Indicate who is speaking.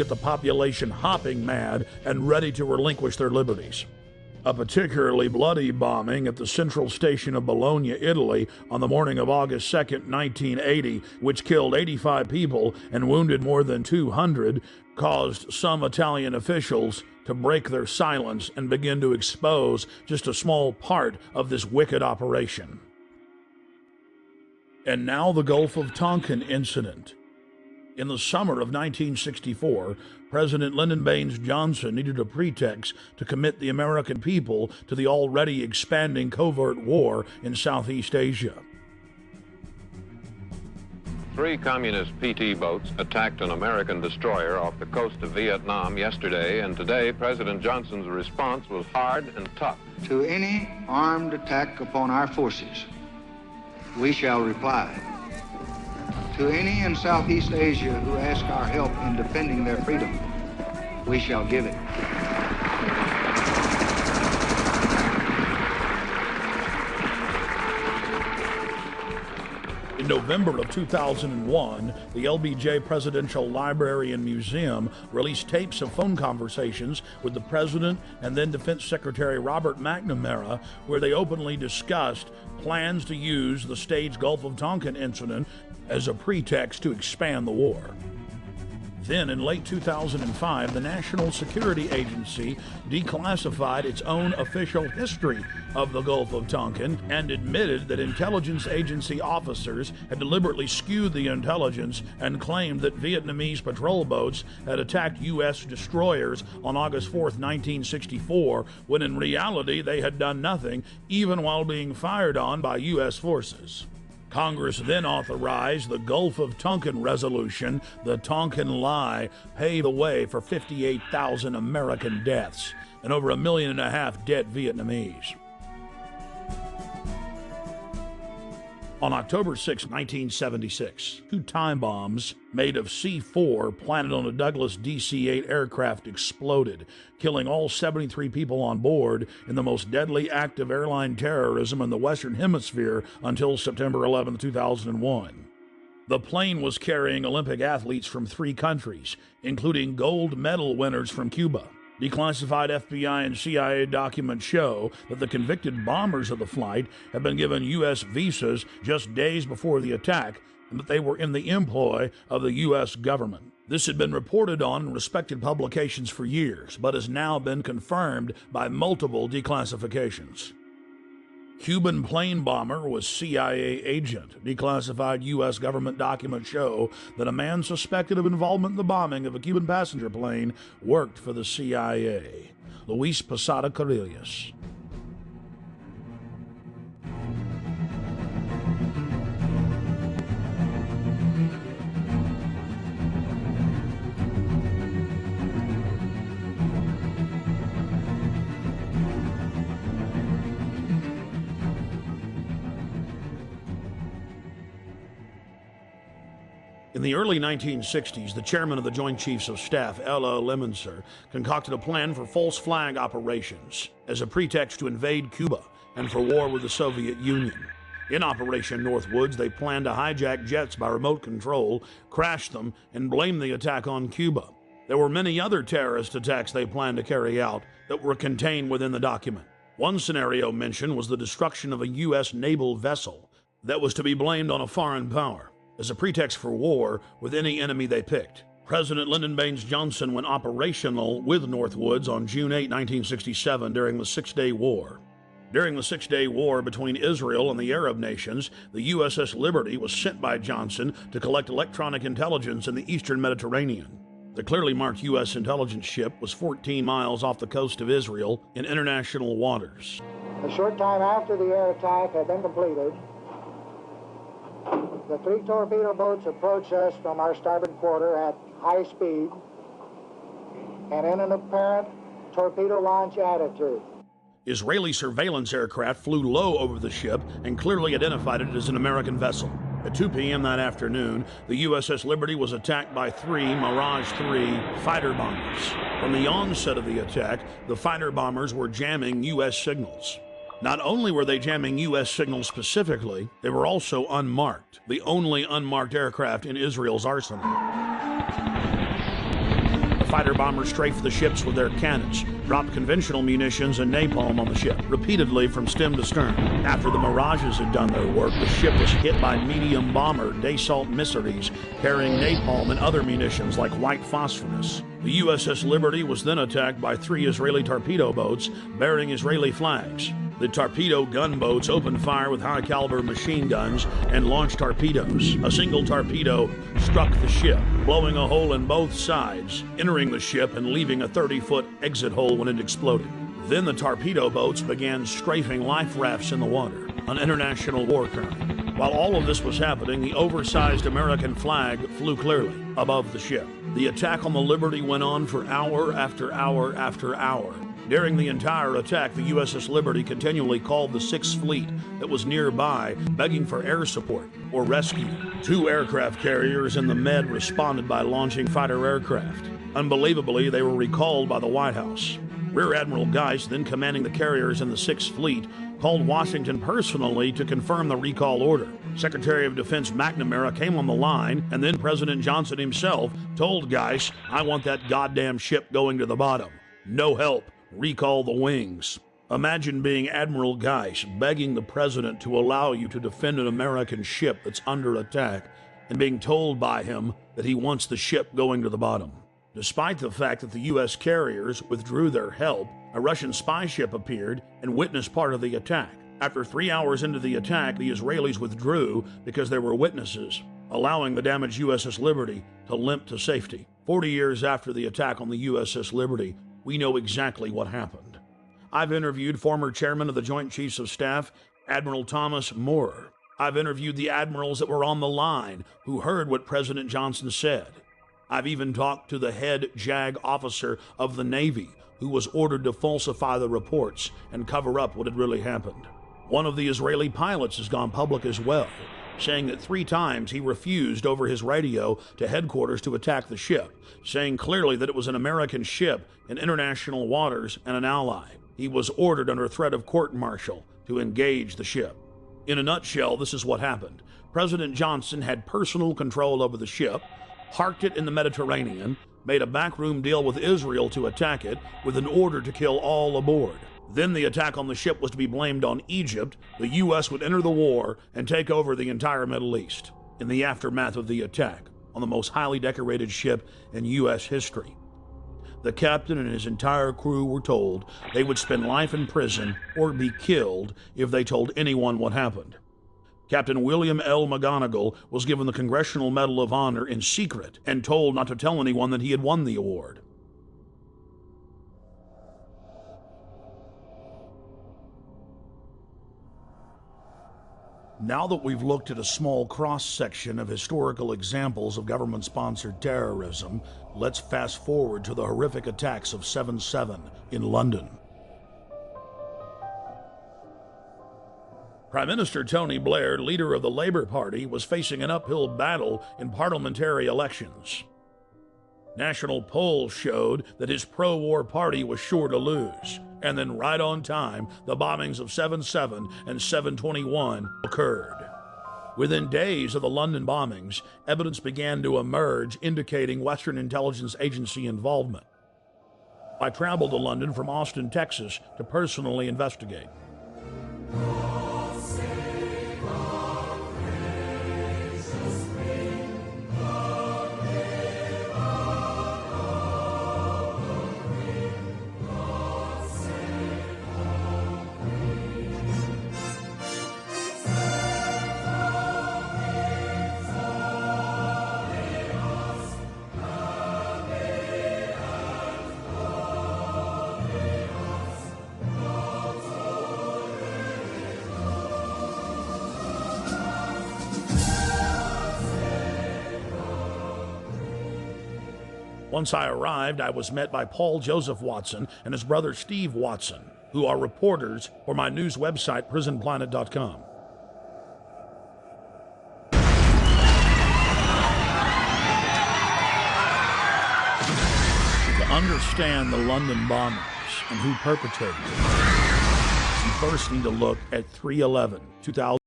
Speaker 1: get the population hopping mad and ready to relinquish their liberties. A particularly bloody bombing at the central station of Bologna, Italy, on the morning of August 2, 1980, which killed 85 people and wounded more than 200, caused some Italian officials to break their silence and begin to expose just a small part of this wicked operation. And now the Gulf of Tonkin incident. In the summer of 1964, President Lyndon Baines Johnson needed a pretext to commit the American people to the already expanding covert war in Southeast Asia.
Speaker 2: 3 communist PT boats attacked an American destroyer off the coast of Vietnam yesterday, and today President Johnson's response was hard and tough.
Speaker 3: To any armed attack upon our forces, we shall reply. To any in Southeast Asia who ask our help in defending their freedom, we shall give it.
Speaker 1: In November of 2001, the LBJ Presidential Library and Museum released tapes of phone conversations with the President and then Defense Secretary Robert McNamara, where they openly discussed plans to use the staged Gulf of Tonkin incident as a pretext to expand the war. Then, in late 2005, the National Security Agency declassified its own official history of the Gulf of Tonkin and admitted that intelligence agency officers had deliberately skewed the intelligence and claimed that Vietnamese patrol boats had attacked U.S. destroyers on August 4, 1964, when in reality they had done nothing, even while being fired on by U.S. forces. Congress then authorized the Gulf of Tonkin Resolution. The Tonkin Lie paved the way for 58,000 American deaths and over 1.5 million dead Vietnamese. On October 6, 1976, 2 time bombs made of C4 planted on a Douglas DC-8 aircraft exploded, killing all 73 people on board in the most deadly act of airline terrorism in the Western Hemisphere until September 11, 2001. The plane was carrying Olympic athletes from 3 countries, including gold medal winners from Cuba. Declassified FBI and CIA documents show that the convicted bombers of the flight had been given U.S. visas just days before the attack and that they were in the employ of the U.S. government. This had been reported on in respected publications for years, but has now been confirmed by multiple declassifications. Cuban plane bomber was CIA agent. Declassified U.S. government documents show that a man suspected of involvement in the bombing of a Cuban passenger plane worked for the CIA. Luis Posada Carrillas. In the early 1960s, the chairman of the Joint Chiefs of Staff, Ella Lemonster, concocted a plan for false flag operations as a pretext to invade Cuba and for war with the Soviet Union. In Operation Northwoods, they planned to hijack jets by remote control, crash them, and blame the attack on Cuba. There were many other terrorist attacks they planned to carry out that were contained within the document. One scenario mentioned was the destruction of a U.S. naval vessel that was to be blamed on a foreign power as a pretext for war with any enemy they picked. President Lyndon Baines Johnson went operational with Northwoods on June 8, 1967 during the Six-Day War. During the Six-Day War between Israel and the Arab nations, the USS Liberty was sent by Johnson to collect electronic intelligence in the eastern Mediterranean. The clearly marked U.S. intelligence ship was 14 miles off the coast of Israel in international waters.
Speaker 4: A short time after the air attack had been completed, the 3 torpedo boats approached us from our starboard quarter at high speed and in an apparent torpedo launch attitude.
Speaker 1: Israeli surveillance aircraft flew low over the ship and clearly identified it as an American vessel. At 2 p.m. that afternoon, the USS Liberty was attacked by 3 Mirage 3 fighter bombers. From the onset of the attack, the fighter bombers were jamming U.S. signals. Not only were they jamming U.S. signals specifically, they were also unmarked, the only unmarked aircraft in Israel's arsenal. fighter bombers strafed the ships with their cannons, dropped conventional munitions and napalm on the ship, repeatedly from stem to stern. After the Mirages had done their work, the ship was hit by medium bomber Dassault missiles carrying napalm and other munitions like white phosphorus. The USS Liberty was then attacked by 3 Israeli torpedo boats bearing Israeli flags. The torpedo gunboats opened fire with high-caliber machine guns and launched torpedoes. A single torpedo struck the ship, blowing a hole in both sides, entering the ship and leaving a 30-foot exit hole when it exploded. Then the torpedo boats began strafing life rafts in the water, an international war crime. While all of this was happening, the oversized American flag flew clearly above the ship. The attack on the Liberty went on for hour after hour after hour. During the entire attack, the USS Liberty continually called the Sixth Fleet that was nearby, begging for air support or rescue. 2 aircraft carriers in the Med responded by launching fighter aircraft. Unbelievably, they were recalled by the White House. Rear Admiral Geist, then commanding the carriers in the Sixth Fleet, called Washington personally to confirm the recall order. Secretary of Defense McNamara came on the line, and then President Johnson himself told Geist, "I want that goddamn ship going to the bottom. No help. Recall the wings." Imagine being Admiral Geist begging the president to allow you to defend an American ship that's under attack and being told by him that he wants the ship going to the bottom. Despite the fact that the U.S. carriers withdrew their help, a Russian spy ship appeared and witnessed part of the attack. After 3 hours into the attack, the Israelis withdrew because there were witnesses, allowing the damaged USS Liberty to limp to safety. 40 years after the attack on the USS Liberty, we know exactly what happened. I've interviewed former chairman of the Joint Chiefs of Staff, Admiral Thomas Moorer. I've interviewed the admirals that were on the line who heard what President Johnson said. I've even talked to the head JAG officer of the Navy who was ordered to falsify the reports and cover up what had really happened. One of the Israeli pilots has gone public as well, saying that 3 times he refused over his radio to headquarters to attack the ship, saying clearly that it was an American ship in international waters and an ally. He was ordered under threat of court-martial to engage the ship. In a nutshell, this is what happened. President Johnson had personal control over the ship, parked it in the Mediterranean, made a backroom deal with Israel to attack it with an order to kill all aboard. Then the attack on the ship was to be blamed on Egypt. The U.S. would enter the war and take over the entire Middle East in the aftermath of the attack on the most highly decorated ship in U.S. history. The captain and his entire crew were told they would spend life in prison or be killed if they told anyone what happened. Captain William L. McGonigal was given the Congressional Medal of Honor in secret and told not to tell anyone that he had won the award. Now that we've looked at a small cross-section of historical examples of government-sponsored terrorism, let's fast forward to the horrific attacks of 7/7 in London. Prime Minister Tony Blair, leader of the Labour Party, was facing an uphill battle in parliamentary elections. National polls showed that his pro-war party was sure to lose. And then right on time, the bombings of 7/7 and 7/21 occurred. Within days of the London bombings, evidence began to emerge indicating Western intelligence agency involvement. I traveled to London from Austin, Texas, to personally investigate. Once I arrived, I was met by Paul Joseph Watson and his brother Steve Watson, who are reporters for my news website, prisonplanet.com. To understand the London bombings and who perpetrated them, you first need to look at 3/11, 2000.